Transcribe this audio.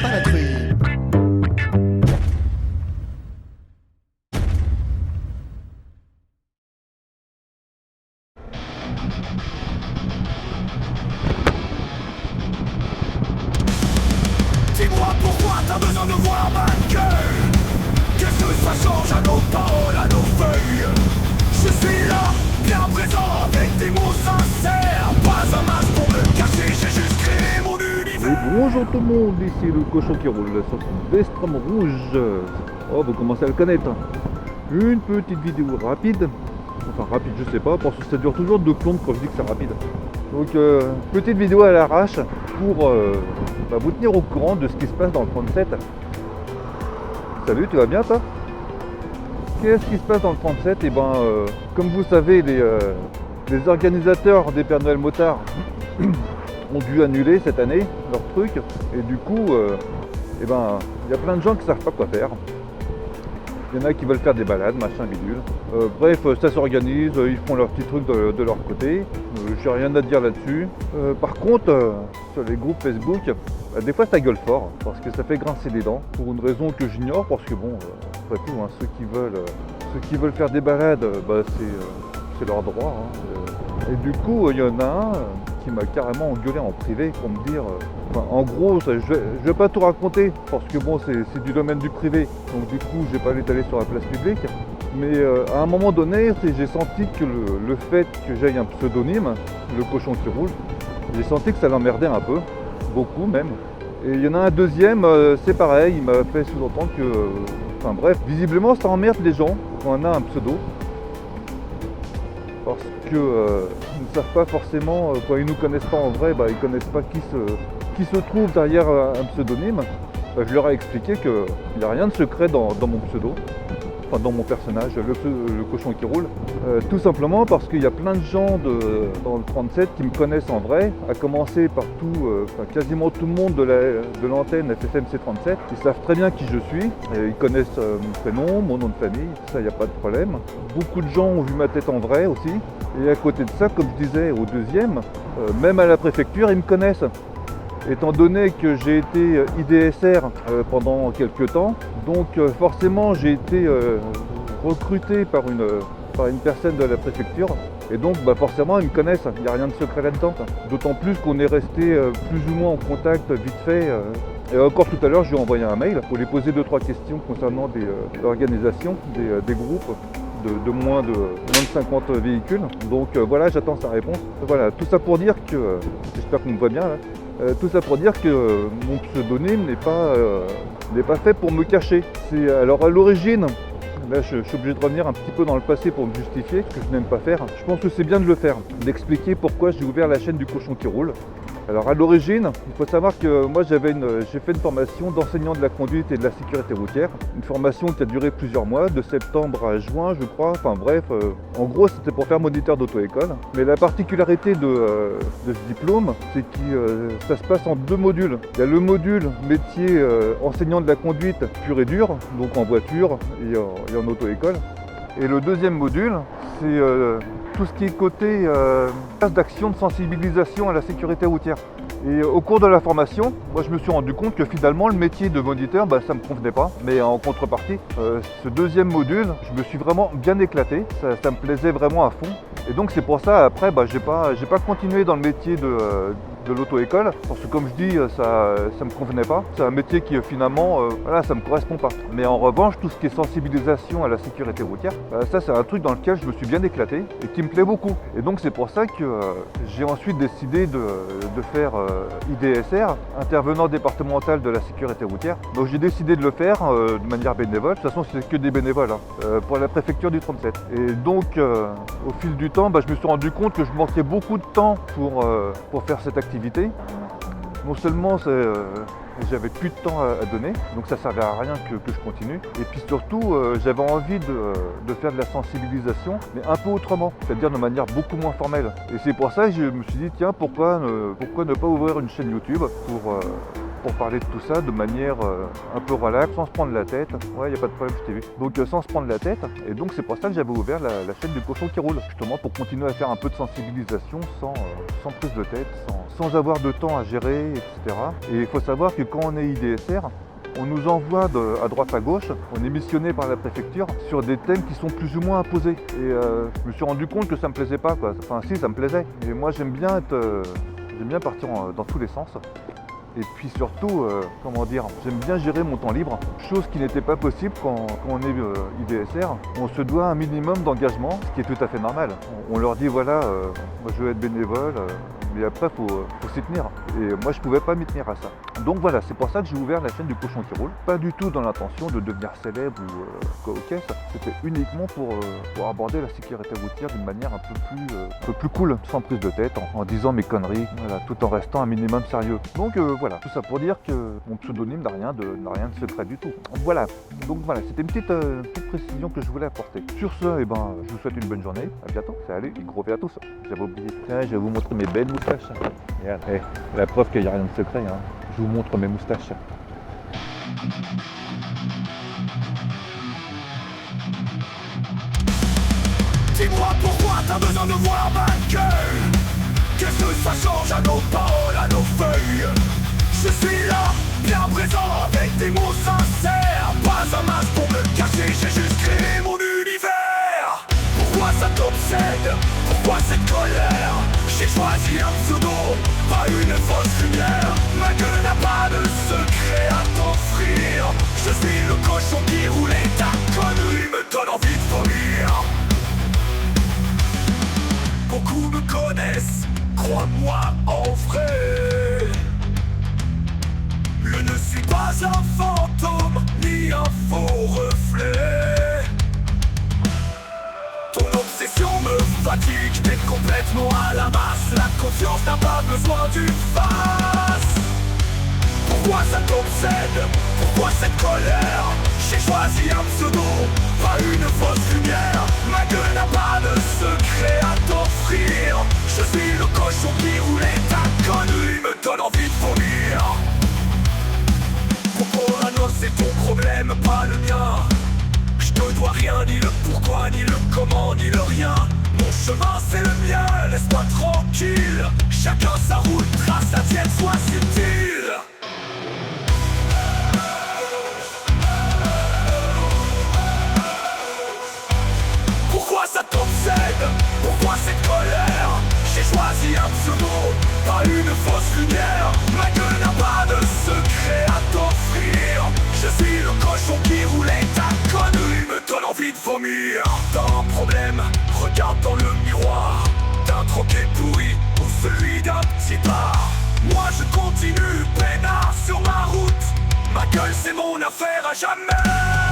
pas la truie. Dis-moi pourquoi t'as besoin de voir ma gueule. Qu'est-ce que ça change à nos paroles, à nos feuilles? Je suis là, bien présent, avec des mots sincères. Pas un masque pour me cacher, j'ai juste créé mon univers. Et bonjour tout le monde, ici le cochon qui roule sur son Vestrum rouge. Oh, vous commencez à le connaître. Une petite vidéo rapide. Enfin rapide, je sais pas, parce que ça dure toujours 2 plombes quand je dis que c'est rapide. Donc petite vidéo à l'arrache pour vous tenir au courant de ce qui se passe dans le 37. Salut, tu vas bien toi? Qu'est-ce qui se passe dans le 37? Et comme vous savez, les organisateurs des Père Noël Motards ont dû annuler cette année leur truc. Et du coup, il y a plein de gens qui savent pas quoi faire. Il y en a qui veulent faire des balades, machin bidule. Bref, ça s'organise, ils font leur petit truc de leur côté. J'ai rien à dire là-dessus. Par contre, sur les groupes Facebook, des fois ça gueule fort, parce que ça fait grincer des dents, pour une raison que j'ignore, parce que bon, après tout, hein, ceux qui veulent faire des balades, c'est leur droit. Hein. Et du coup, il y en a un qui m'a carrément engueulé en privé pour me dire, en gros, je vais pas tout raconter, parce que bon, c'est du domaine du privé, donc du coup, je vais pas l'étaler sur la place publique. Mais à un moment donné, j'ai senti que le fait que j'aille un pseudonyme, le cochon qui roule, j'ai senti que ça l'emmerdait un peu, beaucoup même. Et il y en a un deuxième, c'est pareil, il m'a fait sous-entendre que, visiblement ça emmerde les gens quand on a un pseudo. Parce qu'ils ne savent pas forcément, quand ils ne nous connaissent pas en vrai, ils ne connaissent pas qui se trouve derrière un pseudonyme. Je leur ai expliqué qu'il n'y a rien de secret dans mon pseudo, enfin dans mon personnage, le cochon qui roule. Tout simplement parce qu'il y a plein de gens dans le 37 qui me connaissent en vrai, à commencer par quasiment tout le monde de l'antenne FFMC 37. Ils savent très bien qui je suis, ils connaissent mon prénom, mon nom de famille, ça il n'y a pas de problème. Beaucoup de gens ont vu ma tête en vrai aussi. Et à côté de ça, comme je disais au deuxième, même à la préfecture, ils me connaissent. Étant donné que j'ai été IDSR pendant quelques temps, donc forcément j'ai été recruté par une personne de la préfecture, et donc forcément ils me connaissent, il n'y a rien de secret là-dedans. D'autant plus qu'on est resté plus ou moins en contact vite fait. Et encore tout à l'heure, je lui ai envoyé un mail pour lui poser 2-3 questions concernant des organisations, des groupes de moins de 50 véhicules. Donc voilà, j'attends sa réponse. Voilà, tout ça pour dire que, j'espère qu'on me voit bien là, tout ça pour dire que mon pseudonyme n'est pas fait pour me cacher. Alors à l'origine, là je suis obligé de revenir un petit peu dans le passé pour me justifier, ce que je n'aime pas faire. Je pense que c'est bien de le faire, d'expliquer pourquoi j'ai ouvert la chaîne du cochon qui roule. Alors à l'origine, il faut savoir que moi j'ai fait une formation d'enseignant de la conduite et de la sécurité routière. Une formation qui a duré plusieurs mois, de septembre à juin je crois, en gros c'était pour faire moniteur d'auto-école. Mais la particularité de ce diplôme, c'est que ça se passe en 2 modules. Il y a le module métier enseignant de la conduite pur et dur, donc en voiture et en auto-école. Et le deuxième module, c'est tout ce qui est côté d'action de sensibilisation à la sécurité routière. Et au cours de la formation, moi je me suis rendu compte que finalement le métier de moniteur, ça ne me convenait pas. Mais en contrepartie, ce deuxième module, je me suis vraiment bien éclaté, ça me plaisait vraiment à fond. Et donc c'est pour ça, après, j'ai pas continué dans le métier de l'auto-école, parce que comme je dis, ça me convenait pas. C'est un métier qui finalement, ça me correspond pas. Mais en revanche, tout ce qui est sensibilisation à la sécurité routière, ça c'est un truc dans lequel je me suis bien éclaté et qui me plaît beaucoup. Et donc c'est pour ça que j'ai ensuite décidé de faire IDSR, intervenant départemental de la sécurité routière. Donc j'ai décidé de le faire de manière bénévole. De toute façon, c'est que des bénévoles pour la préfecture du 37. Et donc au fil du temps, je me suis rendu compte que je manquais beaucoup de temps pour faire cette activité. Non seulement j'avais plus de temps à donner, donc ça servait à rien que je continue. Et puis surtout, j'avais envie de faire de la sensibilisation, mais un peu autrement, c'est-à-dire de manière beaucoup moins formelle. Et c'est pour ça que je me suis dit, tiens, pourquoi ne pas ouvrir une chaîne YouTube pour parler de tout ça de manière un peu relax, sans se prendre la tête. Ouais, y a pas de problème, je t'ai vu. Donc sans se prendre la tête. Et donc c'est pour ça que j'avais ouvert la chaîne du cochon qui roule. Justement pour continuer à faire un peu de sensibilisation sans prise de tête, sans avoir de temps à gérer, etc. Et il faut savoir que quand on est IDSR, on nous envoie à droite à gauche, on est missionné par la préfecture sur des thèmes qui sont plus ou moins imposés. Et je me suis rendu compte que ça me plaisait pas, quoi. Enfin si, ça me plaisait. Et moi j'aime bien partir dans tous les sens. Et puis surtout, j'aime bien gérer mon temps libre, chose qui n'était pas possible quand on est IDSR. On se doit un minimum d'engagement, ce qui est tout à fait normal. On leur dit voilà, moi je veux être bénévole, mais après faut s'y tenir. Et moi je pouvais pas m'y tenir à ça. Donc voilà, c'est pour ça que j'ai ouvert la chaîne du cochon qui roule. Pas du tout dans l'intention de devenir célèbre ou quoi aux caisses. C'était uniquement pour aborder la sécurité routière d'une manière un peu plus cool, sans prise de tête, en disant mes conneries, voilà, tout en restant un minimum sérieux. Donc voilà, tout ça pour dire que mon pseudonyme n'a rien de secret du tout. Voilà, donc voilà, c'était une petite précision que je voulais apporter. Sur ce, je vous souhaite une bonne journée, à bientôt, salut, et gros V à tous. J'avais oublié. Tiens, je vais vous montrer mes belles moustaches. Regarde, la preuve qu'il n'y a rien de secret, hein. Je vous montre mes moustaches. Dis-moi pourquoi t'as besoin de voir ma gueule. Qu'est-ce que ça change à nos paroles, à nos feuilles? Je suis là, bien présent, avec des mots sincères. Pas un masque pour me cacher, j'ai juste créé mon univers. Pourquoi ça t'obsède? Pourquoi cette colère? J'ai choisi un pseudo, pas une fausse lumière. Ma gueule n'a pas de secret à t'offrir. Je suis le cochon qui roulait, ta connerie me donne envie de vomir. Beaucoup me connaissent, crois-moi en vrai. Je ne suis pas un fantôme, ni un faux reflet. Ton obsession me fatigue, t'es complètement à la masse. La conscience n'a pas besoin d'une face. Pourquoi ça t'obsède? Pourquoi cette colère? J'ai choisi un pseudo, pas une fausse lumière. Ma gueule n'a pas de secret à t'offrir. Je suis le cochon qui roulait, ta connerie me donne envie de vomir. Pour c'est ton problème, pas le mien. Je te dois rien, ni le pourquoi, ni le comment, ni le rien. Mon chemin c'est le mien, laisse-moi tranquille. Chacun sa route, trace la tienne, sois subtil. Pourquoi ça t'obsède? Pourquoi cette colère? J'ai choisi un pseudo, pas une fausse lumière. Ma gueule n'a pas de secret à t'offrir. Je suis le cochon qui roulait, ta connerie me donne envie de vomir. T'as un problème, regarde dans le miroir. D'un troquet pourri ou celui d'un petit bar. Moi je continue peinard sur ma route. Ma gueule c'est mon affaire à jamais.